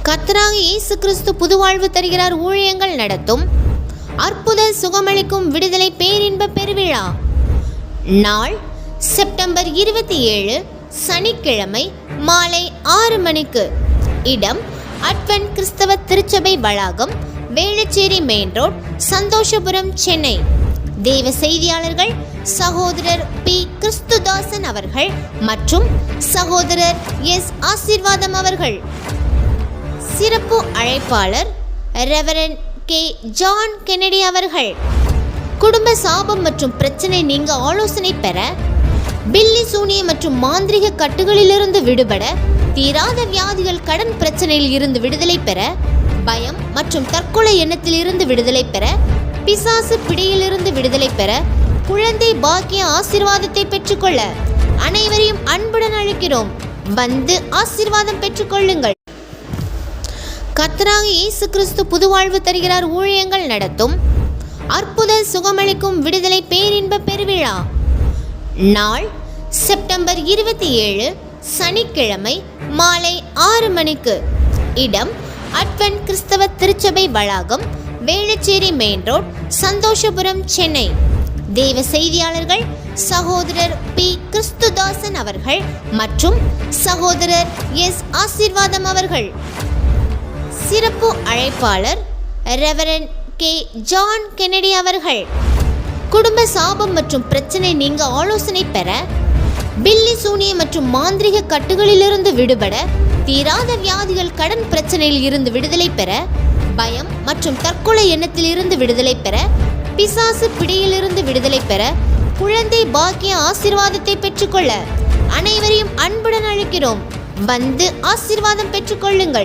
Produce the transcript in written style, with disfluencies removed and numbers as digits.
கர்த்தராகிய இயேசு கிறிஸ்து புதுவாழ்வு தருகிறார் ஊழியங்கள் நடத்தும் அற்புத சுகமளிக்கும் விடுதலை பேரின்ப பெருவிழா. நாள் செப்டம்பர் 27 சனிக்கிழமை மாலை 6 மணிக்கு. இடம் அட்வென்ட் கிறிஸ்தவ திருச்சபை வளாகம், வேளச்சேரி மெயின் ரோட், சந்தோஷபுரம், சென்னை. தேவ செய்தியாளர்கள் சகோதரர் பி. கிறிஸ்துதாசன் அவர்கள் மற்றும் சகோதரர் எஸ். ஆசீர்வாதம் அவர்கள். சிறப்பு அழைப்பாளர் ரெவரண்ட் கே. ஜான் கென்னடி அவர்கள். குடும்ப சாபம் மற்றும் பிரச்சனை நீங்க ஆலோசனை பெற, பில்லி சூனிய மற்றும் மாந்திரிக கட்டுகளிலிருந்து விடுபட, தீராத வியாதிகள் கடன் பிரச்சனையில் இருந்து விடுதலை பெற, பயம் மற்றும் தற்கொலை எண்ணத்தில் இருந்து விடுதலை பெற, பிசாசு பிடியிலிருந்து விடுதலை பெற, குழந்தை பாக்கிய ஆசீர்வாதத்தை பெற்றுக்கொள்ள அனைவரையும் அன்புடன் அழைக்கிறோம். வந்து ஆசீர்வாதம் பெற்றுக்கொள்ளுங்கள். கர்த்தராகிய இயேசு கிறிஸ்து புதுவாழ்வு தருகிறார் ஊழியங்கள் நடத்தும் அற்புத சுகமளிக்கும் விடுதலை பேரின்ப பெருவிழா. நாள் செப்டம்பர் 27 சனிக்கிழமை மாலை 6 மணிக்கு. இடம் அட்வென்ட் கிறிஸ்தவ திருச்சபை வளாகம், வேளச்சேரி மெயின் ரோட், சந்தோஷபுரம், சென்னை. தேவ செய்தியாளர்கள் சகோதரர் பி. கிறிஸ்துதாசன் அவர்கள் மற்றும் சகோதரர் எஸ். ஆசீர்வாதம் அவர்கள். சிறப்பு அழைப்பாளர் ரெவரண்ட் கே. ஜான் கென்னடி அவர்கள். குடும்ப சாபம் மற்றும் பிரச்சனை நீங்க ஆலோசனை பெற, பில்லி சூனிய மற்றும் மாந்திரிக கட்டுகளிலிருந்து விடுபட, தீராத வியாதிகள் கடன் பிரச்சனையில் இருந்து விடுதலை பெற, பயம் மற்றும் தற்கொலை எண்ணத்தில் இருந்து விடுதலை பெற, பிசாசு பிடியிலிருந்து விடுதலை பெற, குழந்தை பாக்கிய ஆசீர்வாதத்தை பெற்றுக்கொள்ள அனைவரையும் அன்புடன் அழைக்கிறோம். வந்து ஆசீர்வாதம் பெற்றுக்கொள்ளுங்கள்.